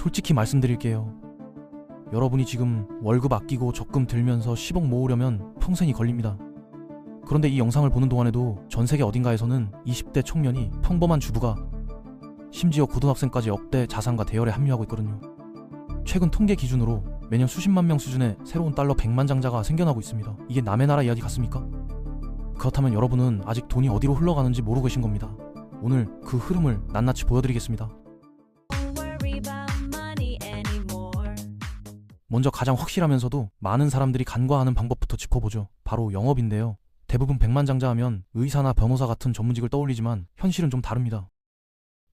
솔직히 말씀드릴게요. 여러분이 지금 월급 아끼고 적금 들면서 10억 모으려면 평생이 걸립니다. 그런데 이 영상을 보는 동안에도 전 세계 어딘가에서는 20대 청년이 평범한 주부가 심지어 고등학생까지 억대 자산가 대열에 합류하고 있거든요. 최근 통계 기준으로 매년 수십만 명 수준의 새로운 달러 100만 장자가 생겨나고 있습니다. 이게 남의 나라 이야기 같습니까? 그렇다면 여러분은 아직 돈이 어디로 흘러가는지 모르고 계신 겁니다. 오늘 그 흐름을 낱낱이 보여드리겠습니다. 먼저 가장 확실하면서도 많은 사람들이 간과하는 방법부터 짚어보죠. 바로 영업인데요. 대부분 100만 장자 하면 의사나 변호사 같은 전문직을 떠올리지만 현실은 좀 다릅니다.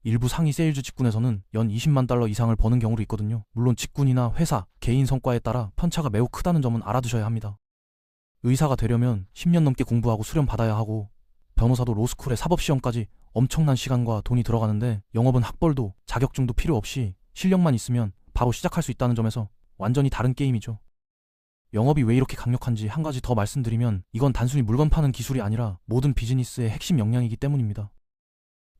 일부 상위 세일즈 직군에서는 연 20만 달러 이상을 버는 경우도 있거든요. 물론 직군이나 회사, 개인 성과에 따라 편차가 매우 크다는 점은 알아두셔야 합니다. 의사가 되려면 10년 넘게 공부하고 수련 받아야 하고, 변호사도 로스쿨에 사법시험까지 엄청난 시간과 돈이 들어가는데, 영업은 학벌도 자격증도 필요 없이 실력만 있으면 바로 시작할 수 있다는 점에서 완전히 다른 게임이죠. 영업이 왜 이렇게 강력한지 한 가지 더 말씀드리면, 이건 단순히 물건 파는 기술이 아니라 모든 비즈니스의 핵심 역량이기 때문입니다.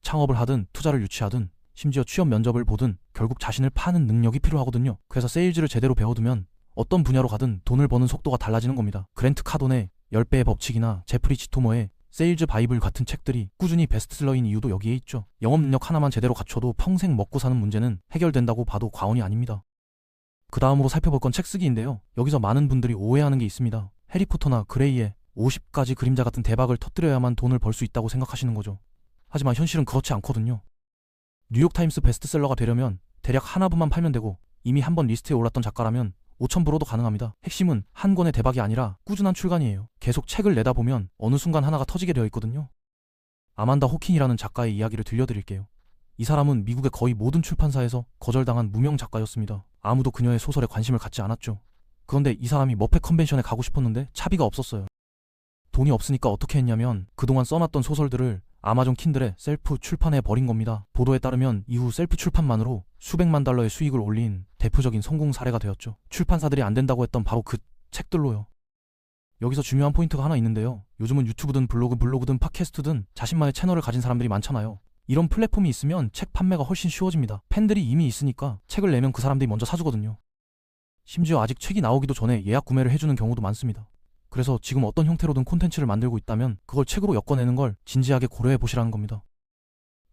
창업을 하든 투자를 유치하든 심지어 취업 면접을 보든 결국 자신을 파는 능력이 필요하거든요. 그래서 세일즈를 제대로 배워두면 어떤 분야로 가든 돈을 버는 속도가 달라지는 겁니다. 그랜트 카돈의 10배의 법칙이나 제프리 지토머의 세일즈 바이블 같은 책들이 꾸준히 베스트셀러인 이유도 여기에 있죠. 영업 능력 하나만 제대로 갖춰도 평생 먹고 사는 문제는 해결된다고 봐도 과언이 아닙니다. 그 다음으로 살펴볼 건 책 쓰기인데요. 여기서 많은 분들이 오해하는 게 있습니다. 해리포터나 그레이의 50가지 그림자 같은 대박을 터뜨려야만 돈을 벌 수 있다고 생각하시는 거죠. 하지만 현실은 그렇지 않거든요. 뉴욕타임스 베스트셀러가 되려면 대략 하나 부만 팔면 되고, 이미 한 번 리스트에 올랐던 작가라면 5,000부로도 가능합니다. 핵심은 한 권의 대박이 아니라 꾸준한 출간이에요. 계속 책을 내다 보면 어느 순간 하나가 터지게 되어 있거든요. 아만다 호킨이라는 작가의 이야기를 들려드릴게요. 이 사람은 미국의 거의 모든 출판사에서 거절당한 무명 작가였습니다. 아무도 그녀의 소설에 관심을 갖지 않았죠. 그런데 이 사람이 머페 컨벤션에 가고 싶었는데 차비가 없었어요. 돈이 없으니까 어떻게 했냐면 그동안 써놨던 소설들을 아마존 킨들에 셀프 출판해 버린 겁니다. 보도에 따르면 이후 셀프 출판만으로 수백만 달러의 수익을 올린 대표적인 성공 사례가 되었죠. 출판사들이 안 된다고 했던 바로 그 책들로요. 여기서 중요한 포인트가 하나 있는데요. 요즘은 유튜브든 블로그든 팟캐스트든 자신만의 채널을 가진 사람들이 많잖아요. 이런 플랫폼이 있으면 책 판매가 훨씬 쉬워집니다. 팬들이 이미 있으니까 책을 내면 그 사람들이 먼저 사주거든요. 심지어 아직 책이 나오기도 전에 예약 구매를 해주는 경우도 많습니다. 그래서 지금 어떤 형태로든 콘텐츠를 만들고 있다면 그걸 책으로 엮어내는 걸 진지하게 고려해 보시라는 겁니다.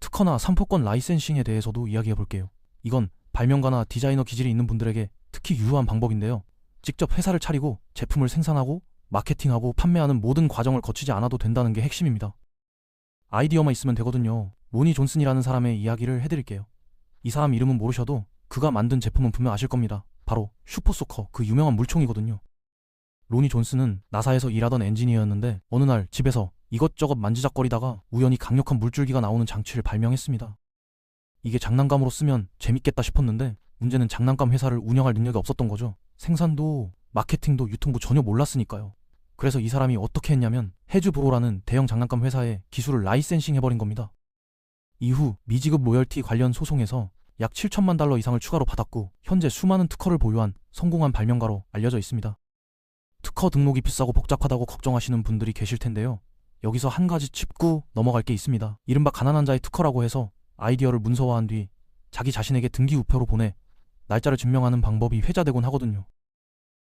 특허나 상표권 라이센싱에 대해서도 이야기해 볼게요. 이건 발명가나 디자이너 기질이 있는 분들에게 특히 유효한 방법인데요. 직접 회사를 차리고 제품을 생산하고 마케팅하고 판매하는 모든 과정을 거치지 않아도 된다는 게 핵심입니다. 아이디어만 있으면 되거든요. 로니 존슨이라는 사람의 이야기를 해드릴게요. 이 사람 이름은 모르셔도 그가 만든 제품은 분명 아실 겁니다. 바로 슈퍼소커, 그 유명한 물총이거든요. 로니 존슨은 나사에서 일하던 엔지니어였는데 어느 날 집에서 이것저것 만지작거리다가 우연히 강력한 물줄기가 나오는 장치를 발명했습니다. 이게 장난감으로 쓰면 재밌겠다 싶었는데 문제는 장난감 회사를 운영할 능력이 없었던 거죠. 생산도 마케팅도 유통도 전혀 몰랐으니까요. 그래서 이 사람이 어떻게 했냐면 해즈브로라는 대형 장난감 회사에 기술을 라이센싱 해버린 겁니다. 이후 미지급 로열티 관련 소송에서 약 7천만 달러 이상을 추가로 받았고 현재 수많은 특허를 보유한 성공한 발명가로 알려져 있습니다. 특허 등록이 비싸고 복잡하다고 걱정하시는 분들이 계실 텐데요. 여기서 한 가지 짚고 넘어갈 게 있습니다. 이른바 가난한 자의 특허라고 해서 아이디어를 문서화한 뒤 자기 자신에게 등기우표로 보내 날짜를 증명하는 방법이 회자되곤 하거든요.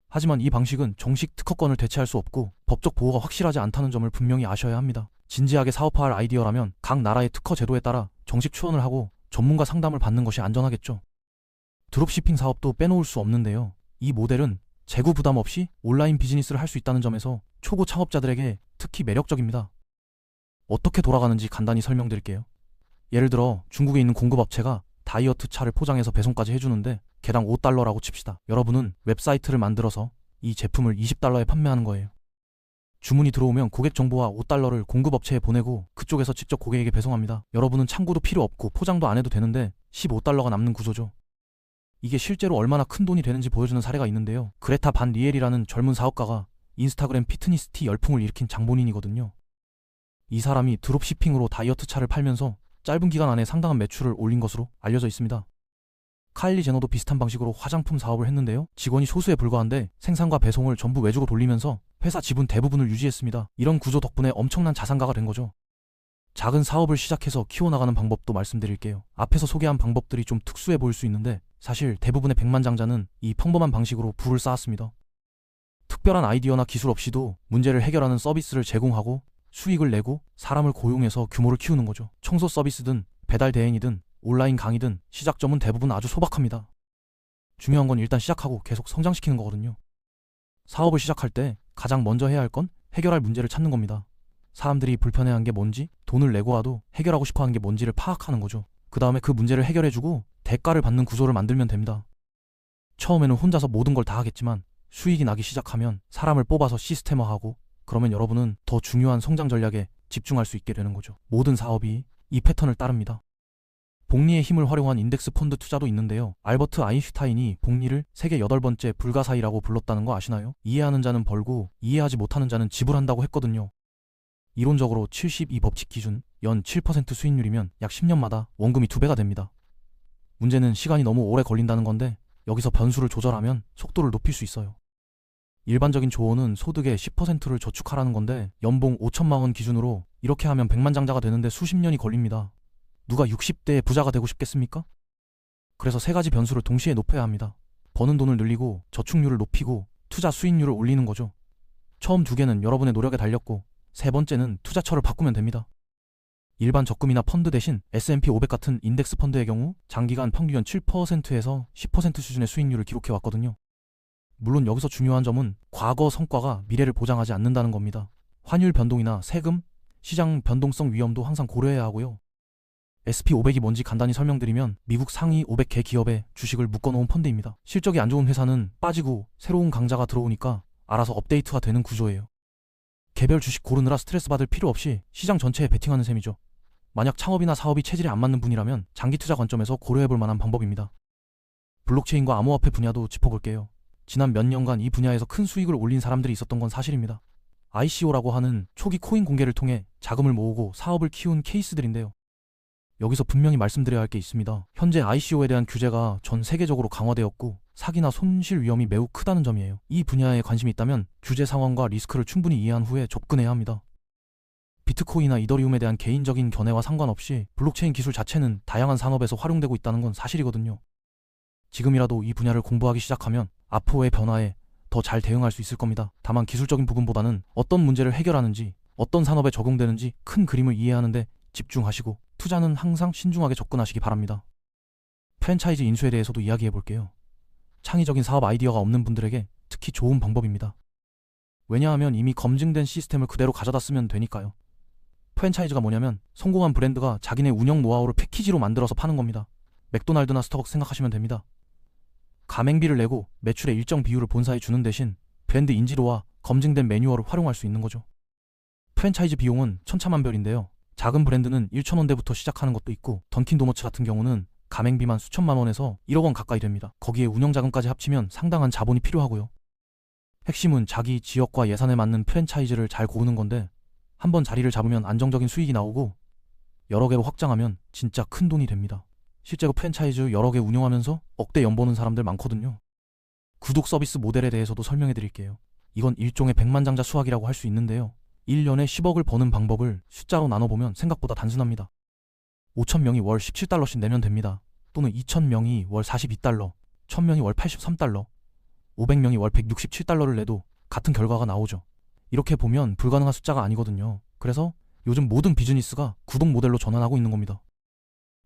하지만 이 방식은 정식 특허권을 대체할 수 없고 법적 보호가 확실하지 않다는 점을 분명히 아셔야 합니다. 진지하게 사업화할 아이디어라면 각 나라의 특허 제도에 따라 정식 추원을 하고 전문가 상담을 받는 것이 안전하겠죠. 드롭시핑 사업도 빼놓을 수 없는데요. 이 모델은 재고 부담 없이 온라인 비즈니스를 할 수 있다는 점에서 초보 창업자들에게 특히 매력적입니다. 어떻게 돌아가는지 간단히 설명드릴게요. 예를 들어 중국에 있는 공급업체가 다이어트 차를 포장해서 배송까지 해주는데 개당 $5라고 칩시다. 여러분은 웹사이트를 만들어서 이 제품을 $20에 판매하는 거예요. 주문이 들어오면 고객 정보와 $5를 공급업체에 보내고 그쪽에서 직접 고객에게 배송합니다. 여러분은 창고도 필요 없고 포장도 안 해도 되는데 $15가 남는 구조죠. 이게 실제로 얼마나 큰 돈이 되는지 보여주는 사례가 있는데요. 그레타 반 리엘이라는 젊은 사업가가 인스타그램 피트니스티 열풍을 일으킨 장본인이거든요. 이 사람이 드롭시핑으로 다이어트 차를 팔면서 짧은 기간 안에 상당한 매출을 올린 것으로 알려져 있습니다. 카일리 제너도 비슷한 방식으로 화장품 사업을 했는데요. 직원이 소수에 불과한데 생산과 배송을 전부 외주로 돌리면서 회사 지분 대부분을 유지했습니다. 이런 구조 덕분에 엄청난 자산가가 된 거죠. 작은 사업을 시작해서 키워나가는 방법도 말씀드릴게요. 앞에서 소개한 방법들이 좀 특수해 보일 수 있는데 사실 대부분의 백만장자는 이 평범한 방식으로 부를 쌓았습니다. 특별한 아이디어나 기술 없이도 문제를 해결하는 서비스를 제공하고 수익을 내고 사람을 고용해서 규모를 키우는 거죠. 청소 서비스든 배달 대행이든 온라인 강의든 시작점은 대부분 아주 소박합니다. 중요한 건 일단 시작하고 계속 성장시키는 거거든요. 사업을 시작할 때 가장 먼저 해야 할 건 해결할 문제를 찾는 겁니다. 사람들이 불편해한 게 뭔지, 돈을 내고 와도 해결하고 싶어 하는 게 뭔지를 파악하는 거죠. 그 다음에 그 문제를 해결해주고 대가를 받는 구조를 만들면 됩니다. 처음에는 혼자서 모든 걸 다 하겠지만 수익이 나기 시작하면 사람을 뽑아서 시스템화하고 그러면 여러분은 더 중요한 성장 전략에 집중할 수 있게 되는 거죠. 모든 사업이 이 패턴을 따릅니다. 복리의 힘을 활용한 인덱스 펀드 투자도 있는데요. 알버트 아인슈타인이 복리를 세계 8번째 불가사의라고 불렀다는 거 아시나요? 이해하는 자는 벌고 이해하지 못하는 자는 지불한다고 했거든요. 이론적으로 72법칙 기준 연 7% 수익률이면 약 10년마다 원금이 2배가 됩니다. 문제는 시간이 너무 오래 걸린다는 건데 여기서 변수를 조절하면 속도를 높일 수 있어요. 일반적인 조언은 소득의 10%를 저축하라는 건데 연봉 5천만 원 기준으로 이렇게 하면 백만장자가 되는데 수십 년이 걸립니다. 누가 60대에 부자가 되고 싶겠습니까? 그래서 3가지 변수를 동시에 높여야 합니다. 버는 돈을 늘리고 저축률을 높이고 투자 수익률을 올리는 거죠. 처음 2개는 여러분의 노력에 달렸고 3번째는 투자처를 바꾸면 됩니다. 일반 적금이나 펀드 대신 S&P 500 같은 인덱스 펀드의 경우 장기간 평균 7%에서 10% 수준의 수익률을 기록해 왔거든요. 물론 여기서 중요한 점은 과거 성과가 미래를 보장하지 않는다는 겁니다. 환율 변동이나 세금, 시장 변동성 위험도 항상 고려해야 하고요. SP500이 뭔지 간단히 설명드리면 미국 상위 500개 기업의 주식을 묶어놓은 펀드입니다. 실적이 안 좋은 회사는 빠지고 새로운 강자가 들어오니까 알아서 업데이트가 되는 구조예요. 개별 주식 고르느라 스트레스 받을 필요 없이 시장 전체에 베팅하는 셈이죠. 만약 창업이나 사업이 체질에 안 맞는 분이라면 장기 투자 관점에서 고려해볼 만한 방법입니다. 블록체인과 암호화폐 분야도 짚어볼게요. 지난 몇 년간 이 분야에서 큰 수익을 올린 사람들이 있었던 건 사실입니다. ICO라고 하는 초기 코인 공개를 통해 자금을 모으고 사업을 키운 케이스들인데요. 여기서 분명히 말씀드려야 할 게 있습니다. 현재 ICO에 대한 규제가 전 세계적으로 강화되었고 사기나 손실 위험이 매우 크다는 점이에요. 이 분야에 관심이 있다면 규제 상황과 리스크를 충분히 이해한 후에 접근해야 합니다. 비트코인이나 이더리움에 대한 개인적인 견해와 상관없이 블록체인 기술 자체는 다양한 산업에서 활용되고 있다는 건 사실이거든요. 지금이라도 이 분야를 공부하기 시작하면 앞으로의 변화에 더 잘 대응할 수 있을 겁니다. 다만 기술적인 부분보다는 어떤 문제를 해결하는지, 어떤 산업에 적용되는지 큰 그림을 이해하는데 집중하시고 투자는 항상 신중하게 접근하시기 바랍니다. 프랜차이즈 인수에 대해서도 이야기해 볼게요. 창의적인 사업 아이디어가 없는 분들에게 특히 좋은 방법입니다. 왜냐하면 이미 검증된 시스템을 그대로 가져다 쓰면 되니까요. 프랜차이즈가 뭐냐면 성공한 브랜드가 자기네 운영 노하우를 패키지로 만들어서 파는 겁니다. 맥도날드나 스타벅스 생각하시면 됩니다. 가맹비를 내고 매출의 일정 비율을 본사에 주는 대신 브랜드 인지도와 검증된 매뉴얼을 활용할 수 있는 거죠. 프랜차이즈 비용은 천차만별인데요. 작은 브랜드는 1,000원대부터 시작하는 것도 있고 던킨 도너츠 같은 경우는 가맹비만 수천만 원에서 1억 원 가까이 됩니다. 거기에 운영자금까지 합치면 상당한 자본이 필요하고요. 핵심은 자기 지역과 예산에 맞는 프랜차이즈를 잘 고르는 건데 한번 자리를 잡으면 안정적인 수익이 나오고 여러 개로 확장하면 진짜 큰 돈이 됩니다. 실제로 프랜차이즈 여러 개 운영하면서 억대 연 버는 사람들 많거든요. 구독 서비스 모델에 대해서도 설명해 드릴게요. 이건 일종의 백만장자 수학이라고 할 수 있는데요. 1년에 10억을 버는 방법을 숫자로 나눠보면 생각보다 단순합니다. 5,000명이 월 17달러씩 내면 됩니다. 또는 2,000명이 월 42달러, 1,000명이 월 83달러, 500명이 월 167달러를 내도 같은 결과가 나오죠. 이렇게 보면 불가능한 숫자가 아니거든요. 그래서 요즘 모든 비즈니스가 구독 모델로 전환하고 있는 겁니다.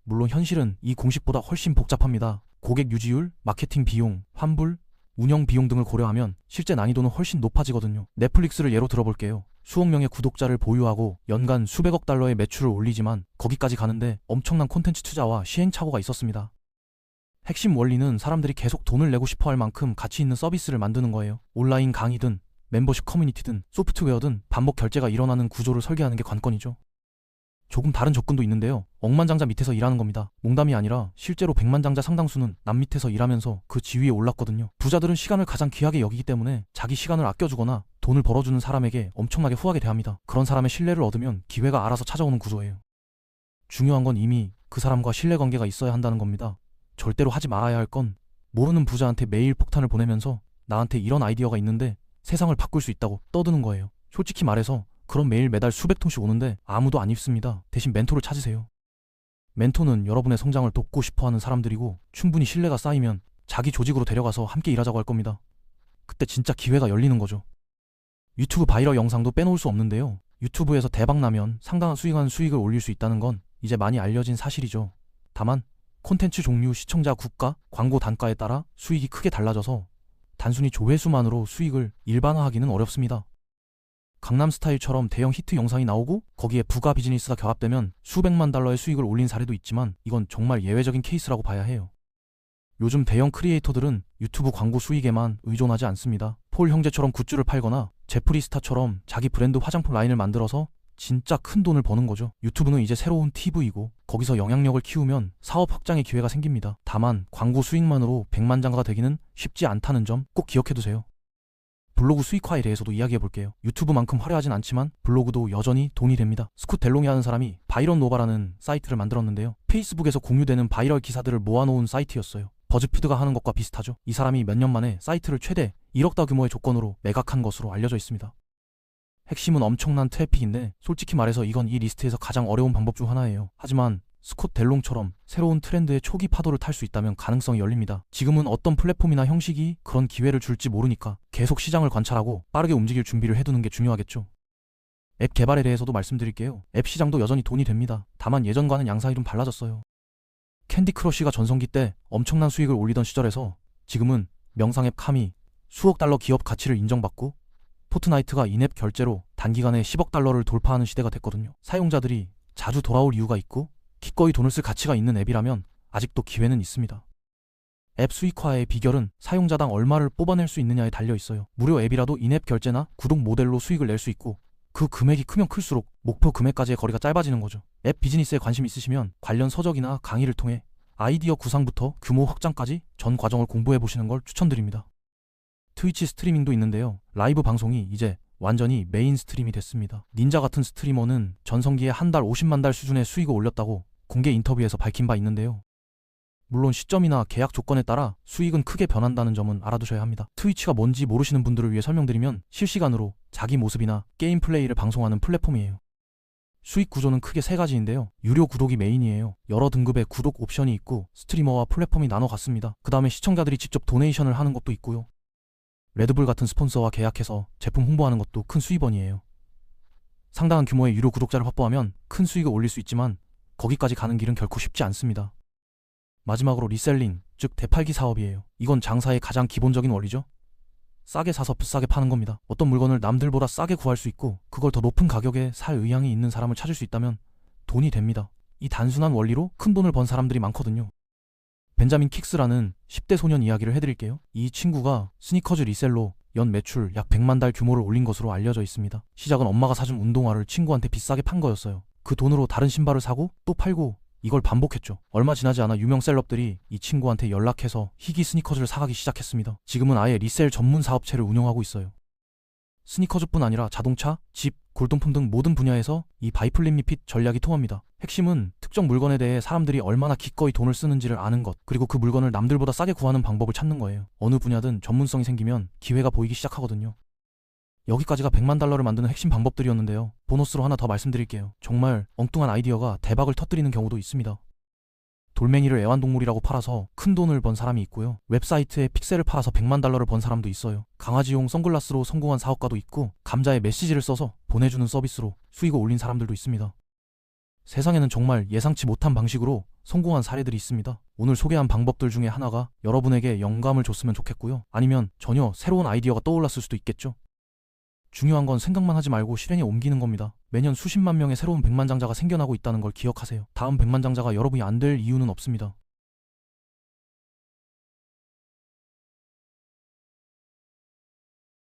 물론 현실은 이 공식보다 훨씬 복잡합니다. 고객 유지율, 마케팅 비용, 환불, 운영 비용 등을 고려하면 실제 난이도는 훨씬 높아지거든요. 넷플릭스를 예로 들어볼게요. 수억 명의 구독자를 보유하고 연간 수백억 달러의 매출을 올리지만 거기까지 가는데 엄청난 콘텐츠 투자와 시행착오가 있었습니다. 핵심 원리는 사람들이 계속 돈을 내고 싶어 할 만큼 가치 있는 서비스를 만드는 거예요. 온라인 강의든 멤버십 커뮤니티든 소프트웨어든 반복 결제가 일어나는 구조를 설계하는 게 관건이죠. 조금 다른 접근도 있는데요. 억만장자 밑에서 일하는 겁니다. 농담이 아니라 실제로 백만장자 상당수는 남 밑에서 일하면서 그 지위에 올랐거든요. 부자들은 시간을 가장 귀하게 여기기 때문에 자기 시간을 아껴주거나 돈을 벌어주는 사람에게 엄청나게 후하게 대합니다. 그런 사람의 신뢰를 얻으면 기회가 알아서 찾아오는 구조예요. 중요한 건 이미 그 사람과 신뢰관계가 있어야 한다는 겁니다. 절대로 하지 말아야 할 건 모르는 부자한테 메일 폭탄을 보내면서 나한테 이런 아이디어가 있는데 세상을 바꿀 수 있다고 떠드는 거예요. 솔직히 말해서 그런 메일 매달 수백 통씩 오는데 아무도 안 읽습니다. 대신 멘토를 찾으세요. 멘토는 여러분의 성장을 돕고 싶어하는 사람들이고 충분히 신뢰가 쌓이면 자기 조직으로 데려가서 함께 일하자고 할 겁니다. 그때 진짜 기회가 열리는 거죠. 유튜브 바이럴 영상도 빼놓을 수 없는데요. 유튜브에서 대박 나면 상당한 수익을 올릴 수 있다는 건 이제 많이 알려진 사실이죠. 다만 콘텐츠 종류, 시청자 국가, 광고 단가에 따라 수익이 크게 달라져서 단순히 조회수만으로 수익을 일반화하기는 어렵습니다. 강남스타일처럼 대형 히트 영상이 나오고 거기에 부가 비즈니스가 결합되면 수백만 달러의 수익을 올린 사례도 있지만 이건 정말 예외적인 케이스라고 봐야 해요. 요즘 대형 크리에이터들은 유튜브 광고 수익에만 의존하지 않습니다. 폴 형제처럼 굿즈를 팔거나 제프리 스타처럼 자기 브랜드 화장품 라인을 만들어서 진짜 큰 돈을 버는 거죠. 유튜브는 이제 새로운 TV이고 거기서 영향력을 키우면 사업 확장의 기회가 생깁니다. 다만 광고 수익만으로 백만장자가 되기는 쉽지 않다는 점 꼭 기억해두세요. 블로그 수익화에 대해서도 이야기해볼게요. 유튜브만큼 화려하진 않지만 블로그도 여전히 돈이 됩니다. 스콧 델롱이라는 사람이 바이런 노바라는 사이트를 만들었는데요. 페이스북에서 공유되는 바이럴 기사들을 모아놓은 사이트였어요. 버즈피드가 하는 것과 비슷하죠. 이 사람이 몇 년 만에 사이트를 최대 1억 달 규모의 조건으로 매각한 것으로 알려져 있습니다. 핵심은 엄청난 트래픽인데 솔직히 말해서 이건 이 리스트에서 가장 어려운 방법 중 하나예요. 하지만 스콧 델롱처럼 새로운 트렌드의 초기 파도를 탈 수 있다면 가능성이 열립니다. 지금은 어떤 플랫폼이나 형식이 그런 기회를 줄지 모르니까 계속 시장을 관찰하고 빠르게 움직일 준비를 해두는 게 중요하겠죠. 앱 개발에 대해서도 말씀드릴게요. 앱 시장도 여전히 돈이 됩니다. 다만 예전과는 양상이 좀 달라졌어요. 캔디 크러쉬가 전성기 때 엄청난 수익을 올리던 시절에서 지금은 명상앱 카미 수억 달러 기업 가치를 인정받고 포트나이트가 인앱 결제로 단기간에 10억 달러를 돌파하는 시대가 됐거든요. 사용자들이 자주 돌아올 이유가 있고 기꺼이 돈을 쓸 가치가 있는 앱이라면 아직도 기회는 있습니다. 앱 수익화의 비결은 사용자당 얼마를 뽑아낼 수 있느냐에 달려 있어요. 무료 앱이라도 인앱 결제나 구독 모델로 수익을 낼 수 있고 그 금액이 크면 클수록 목표 금액까지의 거리가 짧아지는 거죠. 앱 비즈니스에 관심 있으시면 관련 서적이나 강의를 통해 아이디어 구상부터 규모 확장까지 전 과정을 공부해 보시는 걸 추천드립니다. 트위치 스트리밍도 있는데요. 라이브 방송이 이제 완전히 메인스트림이 됐습니다. 닌자 같은 스트리머는 전성기에 한 달 50만 달 수준의 수익을 올렸다고 공개 인터뷰에서 밝힌 바 있는데요. 물론 시점이나 계약 조건에 따라 수익은 크게 변한다는 점은 알아두셔야 합니다. 트위치가 뭔지 모르시는 분들을 위해 설명드리면 실시간으로 자기 모습이나 게임 플레이를 방송하는 플랫폼이에요. 수익 구조는 크게 세 가지인데요. 유료 구독이 메인이에요. 여러 등급의 구독 옵션이 있고 스트리머와 플랫폼이 나눠 갔습니다. 그 다음에 시청자들이 직접 도네이션을 하는 것도 있고요. 레드불 같은 스폰서와 계약해서 제품 홍보하는 것도 큰 수입원이에요. 상당한 규모의 유료 구독자를 확보하면 큰 수익을 올릴 수 있지만 거기까지 가는 길은 결코 쉽지 않습니다. 마지막으로 리셀링, 즉 되팔기 사업이에요. 이건 장사의 가장 기본적인 원리죠. 싸게 사서 비싸게 파는 겁니다. 어떤 물건을 남들보다 싸게 구할 수 있고 그걸 더 높은 가격에 살 의향이 있는 사람을 찾을 수 있다면 돈이 됩니다. 이 단순한 원리로 큰 돈을 번 사람들이 많거든요. 벤자민 킥스라는 10대 소년 이야기를 해드릴게요. 이 친구가 스니커즈 리셀로 연 매출 약 100만 달 규모를 올린 것으로 알려져 있습니다. 시작은 엄마가 사준 운동화를 친구한테 비싸게 판 거였어요. 그 돈으로 다른 신발을 사고 또 팔고 이걸 반복했죠. 얼마 지나지 않아 유명 셀럽들이 이 친구한테 연락해서 희귀 스니커즈를 사가기 시작했습니다. 지금은 아예 리셀 전문 사업체를 운영하고 있어요. 스니커즈뿐 아니라 자동차, 집, 골동품 등 모든 분야에서 이 바이플립 리핏 전략이 통합니다. 핵심은 특정 물건에 대해 사람들이 얼마나 기꺼이 돈을 쓰는지를 아는 것, 그리고 그 물건을 남들보다 싸게 구하는 방법을 찾는 거예요. 어느 분야든 전문성이 생기면 기회가 보이기 시작하거든요. 여기까지가 100만 달러를 만드는 핵심 방법들이었는데요. 보너스로 하나 더 말씀드릴게요. 정말 엉뚱한 아이디어가 대박을 터뜨리는 경우도 있습니다. 돌멩이를 애완동물이라고 팔아서 큰 돈을 번 사람이 있고요. 웹사이트에 픽셀을 팔아서 100만 달러를 번 사람도 있어요. 강아지용 선글라스로 성공한 사업가도 있고 감자에 메시지를 써서 보내주는 서비스로 수익을 올린 사람들도 있습니다. 세상에는 정말 예상치 못한 방식으로 성공한 사례들이 있습니다. 오늘 소개한 방법들 중에 하나가 여러분에게 영감을 줬으면 좋겠고요. 아니면 전혀 새로운 아이디어가 떠올랐을 수도 있겠죠. 중요한 건 생각만 하지 말고 실행에 옮기는 겁니다. 매년 수십만 명의 새로운 백만장자가 생겨나고 있다는 걸 기억하세요. 다음 백만장자가 여러분이 안 될 이유는 없습니다.